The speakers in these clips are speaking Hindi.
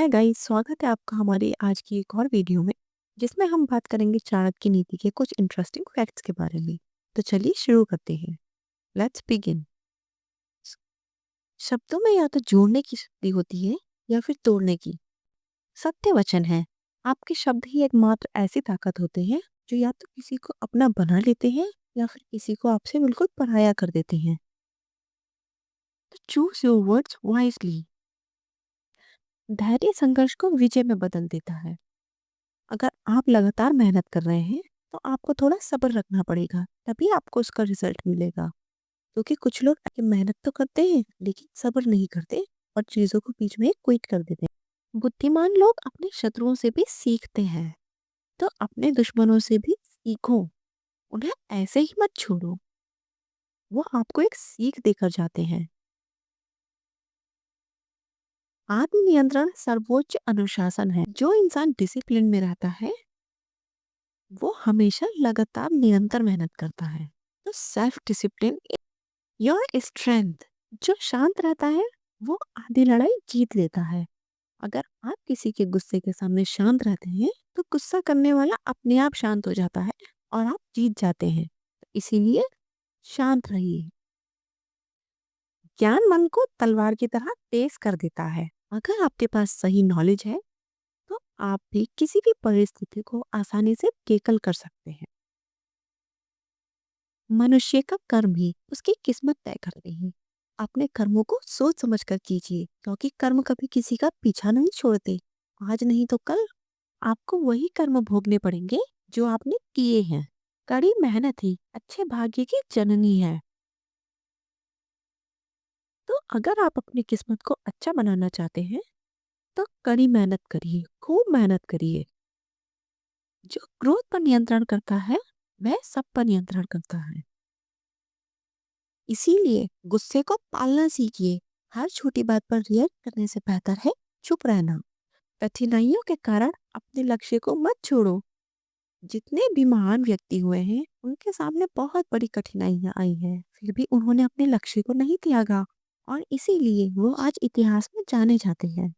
गाइस, स्वागत है आपका हमारी आज की एक और वीडियो में जिसमें हम बात करेंगे चाणक्य नीति के कुछ इंटरेस्टिंग फैक्ट्स के बारे में। तो चलिए शुरू करते हैं। Let's begin. शब्दों में या तो जोड़ने की शक्ति होती है या फिर तोड़ने की। सत्य वचन है, आपके शब्द ही एकमात्र ऐसी ताकत होते हैं जो या तो किसी को अपना बना लेते हैं या फिर किसी को आपसे बिल्कुल पराया कर देते हैं। तो चूज योर वर्ड्स वाइजली। धैर्य संघर्ष को विजय में बदल देता है। अगर आप लगातार मेहनत कर रहे हैं तो आपको थोड़ा सब्र रखना पड़ेगा, तभी आपको उसका रिजल्ट मिलेगा। क्योंकि कुछ लोग मेहनत तो करते हैं लेकिन सब्र नहीं करते और चीजों को बीच में क्विट कर देते हैं। बुद्धिमान लोग अपने शत्रुओं से भी सीखते हैं, तो अपने दुश्मनों से भी सीखो। उन्हें ऐसे ही मत छोड़ो, वो आपको एक सीख देकर जाते हैं। आत्मनियंत्रण सर्वोच्च अनुशासन है। जो इंसान डिसिप्लिन में रहता है वो हमेशा लगातार निरंतर मेहनत करता है। तो सेल्फ डिसिप्लिन योर स्ट्रेंथ। जो शांत रहता है वो आधी लड़ाई जीत लेता है। अगर आप किसी के गुस्से के सामने शांत रहते हैं तो गुस्सा करने वाला अपने आप शांत हो जाता है और आप जीत जाते हैं। इसीलिए शांत रहिए। ज्ञान मन को तलवार की तरह तेज कर देता है। अगर आपके पास सही नॉलेज है तो आप भी किसी भी परिस्थिति को आसानी से टैकल कर सकते हैं। मनुष्य का कर्म ही उसकी किस्मत तय करते हैं। अपने कर्मों को सोच समझ कर कीजिए, क्योंकि कर्म कभी किसी का पीछा नहीं छोड़ते। आज नहीं तो कल आपको वही कर्म भोगने पड़ेंगे जो आपने किए हैं। कड़ी मेहनत ही अच्छे भाग्य की जननी है। तो अगर आप अपनी किस्मत को अच्छा बनाना चाहते हैं तो कड़ी मेहनत करिए, खूब मेहनत करिए। जो क्रोध पर नियंत्रण करता है वह सब पर नियंत्रण करता है। इसीलिए गुस्से को पालना सीखिए। हर छोटी बात पर रिएक्ट करने से बेहतर है चुप रहना। कठिनाइयों के कारण अपने लक्ष्य को मत छोड़ो। जितने भी महान व्यक्ति हुए हैं उनके सामने बहुत बड़ी कठिनाइयां आई हैं, फिर भी उन्होंने अपने लक्ष्य को नहीं त्यागा और इसीलिए वो आज इतिहास में जाने जाते हैं।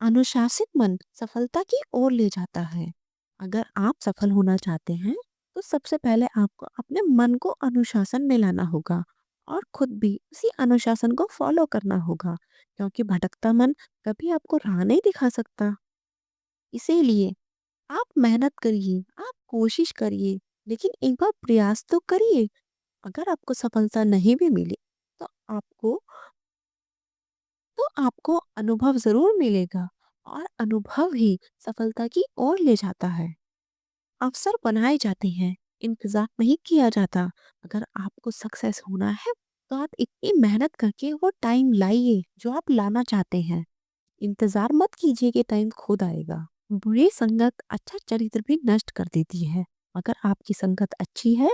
अनुशासित मन सफलता की ओर ले जाता है। अगर आप सफल होना चाहते हैं तो सबसे पहले आपको अपने मन को अनुशासन में लाना होगा और खुद भी उसी अनुशासन को फॉलो करना होगा, क्योंकि भटकता मन कभी आपको राह नहीं दिखा सकता। इसीलिए आप मेहनत करिए, आप कोशिश करिए, लेकिन एक बार प्रयास तो करिए। अगर आपको सफलता नहीं भी मिली तो आपको अनुभव जरूर मिलेगा और अनुभव ही सफलता की ओर ले जाता है। अवसर बनाए जाते हैं, इंतजार नहीं किया जाता। अगर आपको सक्सेस होना है तो आप इतनी मेहनत करके वो टाइम लाइए जो आप लाना चाहते हैं। इंतजार मत कीजिए कि टाइम खुद आएगा। बुरी संगत अच्छा चरित्र भी नष्ट कर देती है। अगर आपकी संगत अच्छी है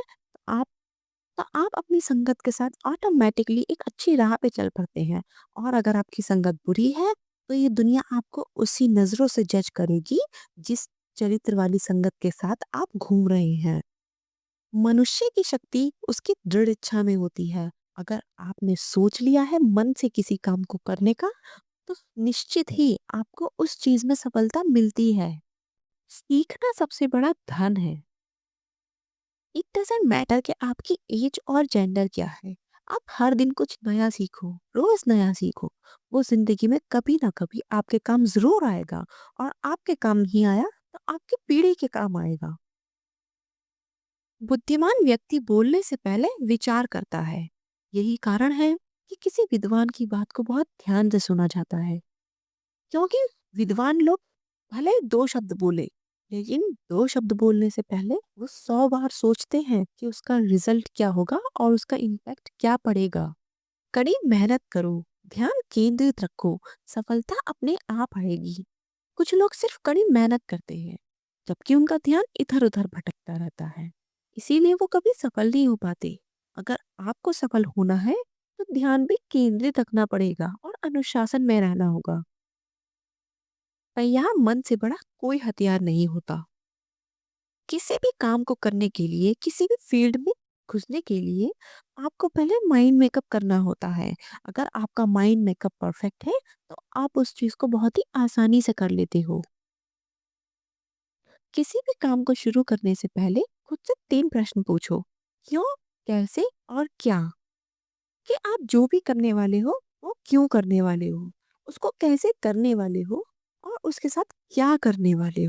तो आप अपनी संगत के साथ ऑटोमेटिकली एक अच्छी राह पे चल पड़ते हैं। और अगर आपकी संगत बुरी है तो ये दुनिया आपको उसी नजरों से जज करेगी जिस चरित्र वाली संगत के साथ आप घूम रहे हैं। मनुष्य की शक्ति उसकी दृढ़ इच्छा में होती है। अगर आपने सोच लिया है मन से किसी काम को करने का तो निश्चित ही आपको उस चीज में सफलता मिलती है। सीखना सबसे बड़ा धन है। इट डजेंट मैटर कि आपकी एज और जेंडर क्या है। आप हर दिन कुछ नया सीखो, रोज नया सीखो। वो जिंदगी में कभी ना कभी आपके काम जरूर आएगा और आपके काम नहीं आया तो आपकी पीढ़ी के काम आएगा। बुद्धिमान व्यक्ति बोलने से पहले विचार करता है। यही कारण है कि किसी विद्वान की बात को बहुत ध्यान से सुना जाता है, क्योंकि विद्वान लोग भले 2 शब्द बोले लेकिन 2 शब्द बोलने से पहले वो 100 बार सोचते हैं कि उसका रिजल्ट क्या होगा और उसका इम्पैक्ट क्या पड़ेगा। कड़ी मेहनत करो, ध्यान केंद्रित रखो, सफलता अपने आप आएगी। कुछ लोग सिर्फ कड़ी मेहनत करते हैं जबकि उनका ध्यान इधर उधर भटकता रहता है, इसीलिए वो कभी सफल नहीं हो पाते। अगर आपको सफल होना है तो ध्यान भी केंद्रित रखना पड़ेगा और अनुशासन में रहना होगा। यहाँ मन से बड़ा कोई हथियार नहीं होता। किसी भी काम को करने के लिए किसी भी फील्ड में घुसने के लिए आपको पहले माइंड मेकअप करना होता है। अगर आपका माइंड मेकअप परफेक्ट है, तो आप उस चीज़ को बहुत ही आसानी से कर लेते हो। किसी भी काम को शुरू करने से पहले खुद से 3 प्रश्न पूछो। क्यों, कैसे और क्या? कि आप जो भी करने वाले हो, वो क्यों करने वाले हो? उसको कैसे करने वाले हो? और उसके साथ क्या करने वाले हो?